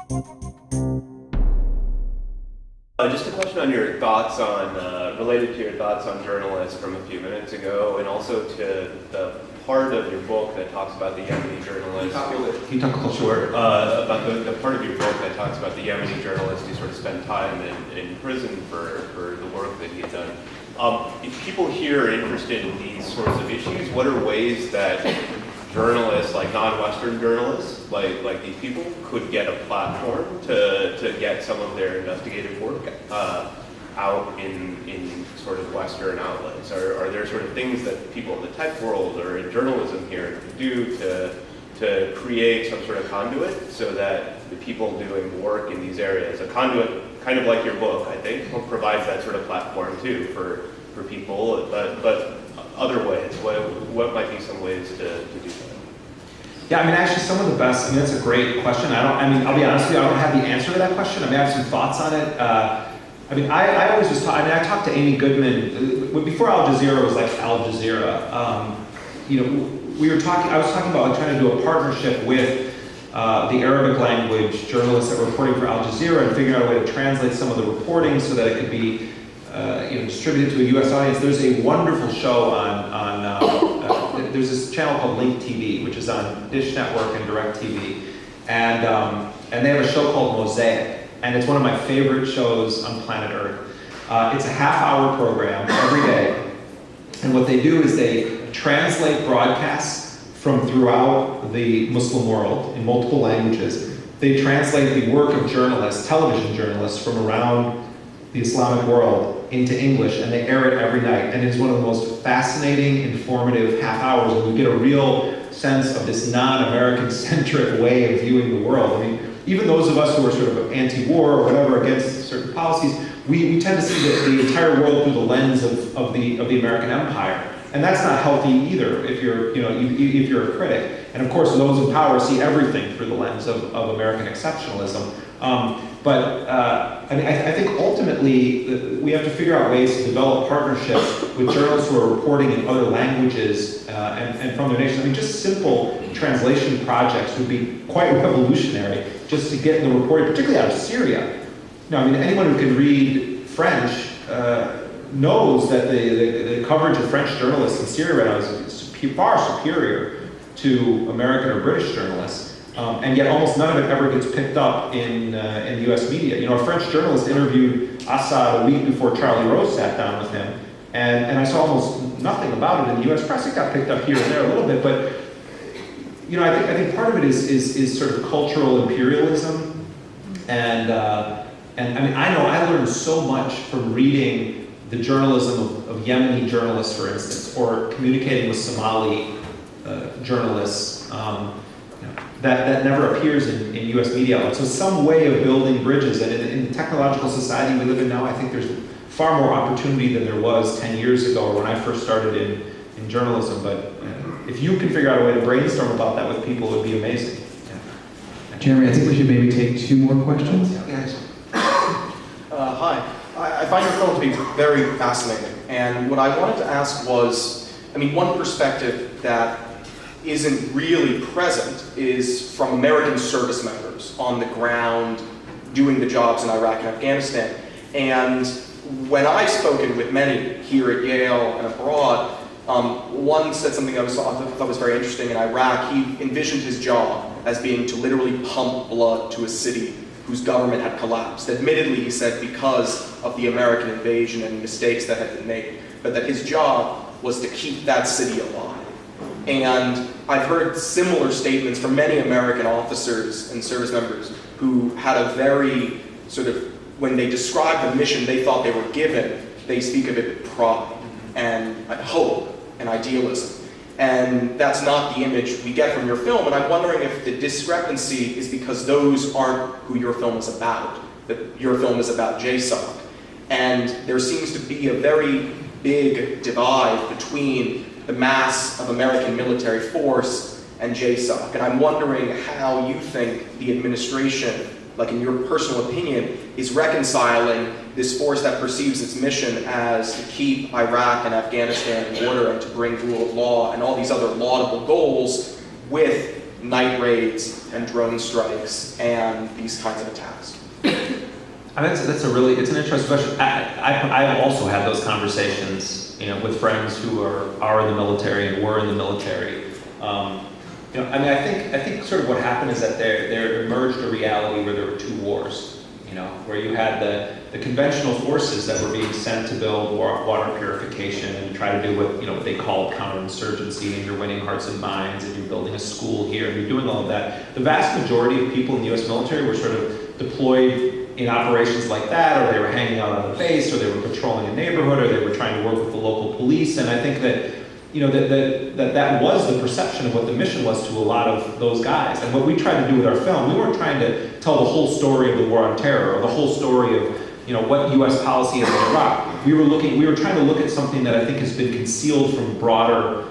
Just a question on your thoughts on, related to your thoughts on journalists from a few minutes ago, and also to the part of your book that talks about the Yemeni journalists. Can you talk a little Sure. About the part of your book that talks about the Yemeni journalist who sort of spent time in prison for the work that he had done. If people here are interested in these sorts of issues, what are ways that journalists, like non-Western journalists, like these people, could get a platform to get some of their investigative work out in sort of Western outlets? Are there sort of things that people in the tech world or in journalism here do to create some sort of conduit so that the people doing work in these areas, a conduit kind of like your book, I think, provides that sort of platform too for people, but other ways, what might be some ways to do that? Yeah, I mean, actually, some of the best, I mean, that's a great question. I'll be honest with you, I don't have the answer to that question. I mean, I have some thoughts on it. I always just talk, I talked to Amy Goodman, before Al Jazeera was like Al Jazeera. I was talking about like trying to do a partnership with the Arabic language journalists that were reporting for Al Jazeera and figuring out a way to translate some of the reporting so that it could be distributed to a U.S. audience. There's a wonderful show there's this channel called Link TV, which is on Dish Network and DirecTV, and they have a show called Mosaic, and it's one of my favorite shows on planet Earth. It's a half-hour program every day, and what they do is they translate broadcasts from throughout the Muslim world in multiple languages. They translate the work of journalists, television journalists from around the Islamic world into English, and they air it every night. And it's one of the most fascinating, informative half hours, and we get a real sense of this non-American centric way of viewing the world. I mean, even those of us who are sort of anti-war or whatever, against certain policies, we tend to see the entire world through the lens of the American empire. And that's not healthy either if you're a critic. And of course, those in power see everything through the lens of American exceptionalism. I think ultimately we have to figure out ways to develop partnerships with journalists who are reporting in other languages and from their nation. I mean, just simple translation projects would be quite revolutionary just to get the reporting, particularly out of Syria. I mean, anyone who can read French knows that the coverage of French journalists in Syria right now is far superior to American or British journalists. And yet almost none of it ever gets picked up in the US media. A French journalist interviewed Assad a week before Charlie Rose sat down with him, and I saw almost nothing about it in the US press. It got picked up here and there a little bit, but I think part of it is sort of cultural imperialism, and I mean, I learned so much from reading the journalism of Yemeni journalists, for instance, or communicating with Somali journalists. That never appears in US media outlets. So some way of building bridges, and in the technological society we live in now, I think there's far more opportunity than there was 10 years ago or when I first started in journalism. But if you can figure out a way to brainstorm about that with people, it would be amazing. Yeah. Jeremy, I think we should maybe take 2 more questions. Hi. I find your film to be very fascinating. And what I wanted to ask was, I mean, one perspective that isn't really present is from American service members on the ground doing the jobs in Iraq and Afghanistan. And when I've spoken with many here at Yale and abroad, one said something I thought was very interesting. In Iraq, he envisioned his job as being to literally pump blood to a city whose government had collapsed. Admittedly, he said, because of the American invasion and mistakes that had been made, but that his job was to keep that city alive. And I've heard similar statements from many American officers and service members who had a very sort of, when they describe the mission they thought they were given, they speak of it with pride and hope and idealism. And that's not the image we get from your film, and I'm wondering if the discrepancy is because those aren't who your film is about, that your film is about JSOC. And there seems to be a very big divide between the mass of American military force and JSOC. And I'm wondering how you think the administration, like in your personal opinion, is reconciling this force that perceives its mission as to keep Iraq and Afghanistan in order and to bring rule of law and all these other laudable goals with night raids and drone strikes and these kinds of attacks? That's a really, it's an interesting question. I've also had those conversations, with friends who are in the military and were in the military. I think sort of what happened is that there emerged a reality where there were two wars. Where you had the conventional forces that were being sent to build water purification and try to do what they called counterinsurgency, and you're winning hearts and minds, and you're building a school here, and you're doing all of that. The vast majority of people in the U.S. military were sort of deployed in operations like that, or they were hanging out on the base, or they were patrolling a neighborhood, or they were trying to work with the local police. And I think that that was the perception of what the mission was to a lot of those guys. And what we tried to do with our film, we weren't trying to tell the whole story of the war on terror, or the whole story of what U.S. policy is in Iraq. We were trying to look at something that I think has been concealed from broader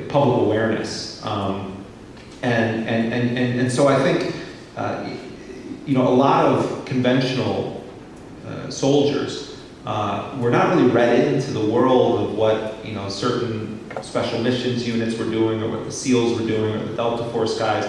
public awareness. And so I think a lot of conventional soldiers were not really read into the world of what certain special missions units were doing, or what the SEALs were doing, or the Delta Force guys.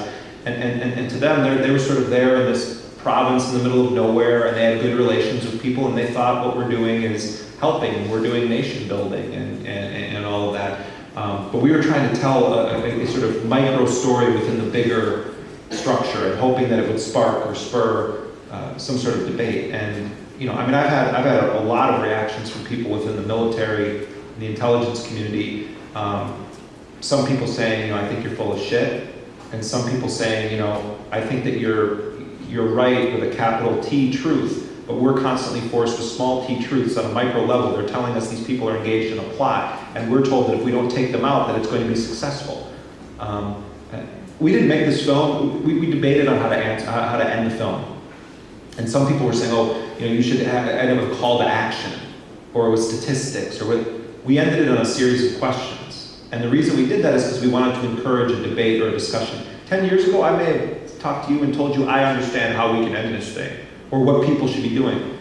And to them, they were sort of there in this province in the middle of nowhere, and they had good relations with people, and they thought what we're doing is helping, we're doing nation building and all of that. But we were trying to tell a sort of micro story within the bigger structure, and hoping that it would spark or spur some sort of debate. And I've had a lot of reactions from people within the military, the intelligence community. Some people saying, I think you're full of shit, and some people saying, I think that you're right with a capital T truth, but we're constantly forced with small t truths on a micro level. They're telling us these people are engaged in a plot, and we're told that if we don't take them out, that it's going to be successful. We didn't make this film. We debated on how to end the film, and some people were saying, you should end it with a call to action, or with statistics, or with. We ended it on a series of questions, and the reason we did that is because we wanted to encourage a debate or a discussion. 10 years ago, I may have talked to you and told you I understand how we can end this thing, or what people should be doing.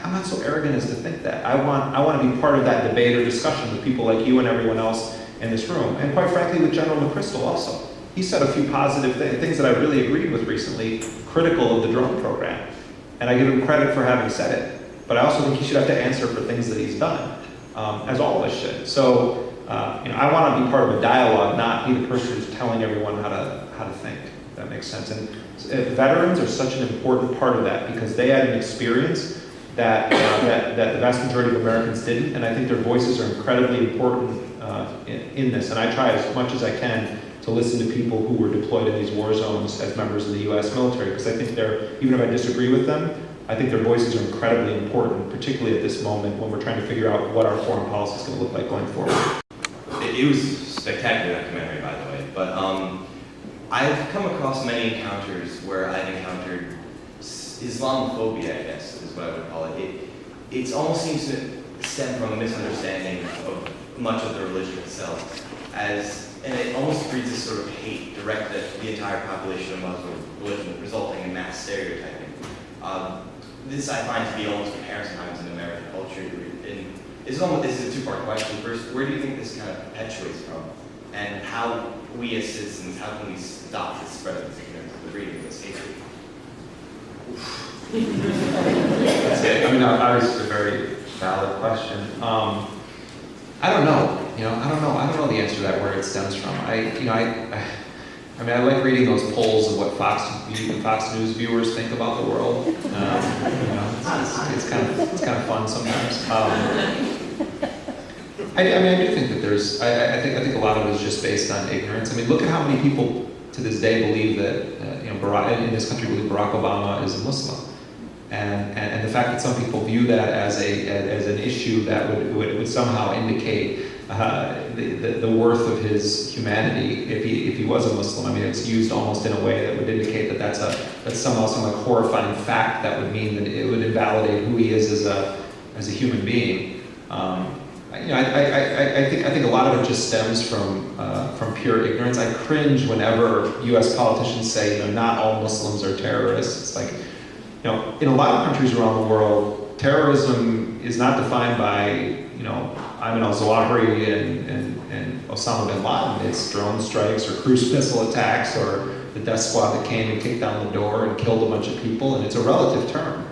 I'm not so arrogant as to think that. I want to be part of that debate or discussion with people like you and everyone else in this room, and quite frankly with General McChrystal also. He said a few positive things that I really agreed with recently, critical of the drone program. And I give him credit for having said it. But I also think he should have to answer for things that he's done, as all of us should. So I want to be part of a dialogue, not be the person who's telling everyone how to think. If that makes sense. And veterans are such an important part of that, because they had an experience that the vast majority of Americans didn't, and I think their voices are incredibly important in this. And I try as much as I can to listen to people who were deployed in these war zones as members of the U.S. military, because I think even if I disagree with them, I think their voices are incredibly important, particularly at this moment when we're trying to figure out what our foreign policy is going to look like going forward. It was a spectacular documentary, by the way, but I've come across many encounters where I've encountered Islamophobia, I guess, is what I would call it. It almost seems to stem from a misunderstanding of much of the religion itself, and it almost breeds this sort of hate directed at the entire population of Muslim religion, resulting in mass stereotyping. This I find to be almost apparent sometimes in American culture. This is a two-part question. First, where do you think this kind of perpetuates from? And how we as citizens, how can we stop this spread of this ignorance, the breeding of this hatred? That's it. Obviously, a very valid question. I don't know. I don't know the answer to that, where it stems from. I like reading those polls of what Fox News viewers think about the world. It's kind of fun sometimes. I do think that there's. I think a lot of it is just based on ignorance. Look at how many people to this day believe that in this country believe Barack Obama is a Muslim, and the fact that some people view that as an issue that would somehow indicate the worth of his humanity if he was a Muslim. It's used almost in a way that would indicate that that's somehow some horrifying fact that would mean that it would invalidate who he is as a human being. I think a lot of it just stems from pure ignorance. I cringe whenever U.S. politicians say, not all Muslims are terrorists. It's like, in a lot of countries around the world, terrorism is not defined by, Ayman al-Zawahiri and Osama bin Laden. It's drone strikes or cruise missile attacks or the death squad that came and kicked down the door and killed a bunch of people, and it's a relative term.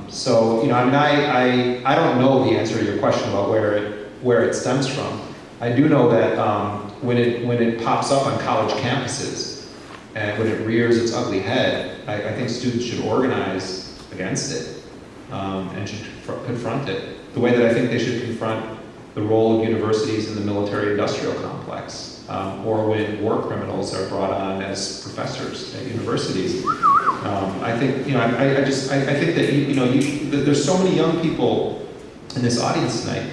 So, I mean, I don't know the answer to your question about where it stems from. I do know that when it pops up on college campuses and when it rears its ugly head, I think students should organize against it and should confront it. The way that I think they should confront the role of universities in the military-industrial complex, or when war criminals are brought on as professors at universities. I think, I think that, there's so many young people in this audience tonight.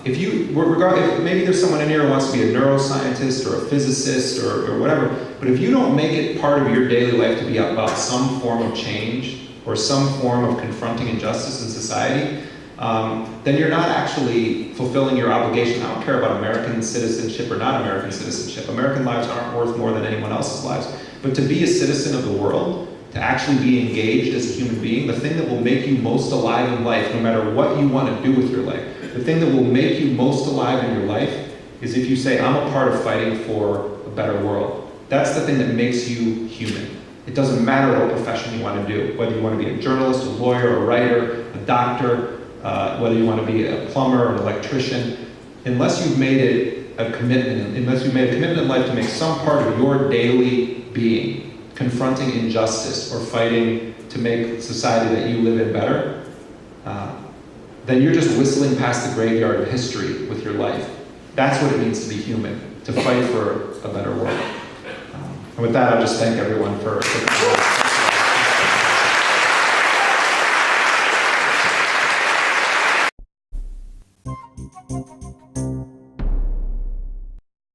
Maybe there's someone in here who wants to be a neuroscientist or a physicist or whatever, but if you don't make it part of your daily life to be about some form of change or some form of confronting injustice in society, then you're not actually fulfilling your obligation. I don't care about American citizenship or not American citizenship. American lives aren't worth more than anyone else's lives. But to be a citizen of the world, to actually be engaged as a human being, the thing that will make you most alive in life, no matter what you want to do with your life, the thing that will make you most alive in your life is if you say, I'm a part of fighting for a better world. That's the thing that makes you human. It doesn't matter what profession you want to do, whether you want to be a journalist, a lawyer, a writer, a doctor, whether you want to be a plumber or an electrician. Unless you've made it a commitment, unless you've made a commitment in life to make some part of your daily being, confronting injustice or fighting to make society that you live in better, then you're just whistling past the graveyard of history with your life. That's what it means to be human, to fight for a better world. And with that, I'll just thank everyone for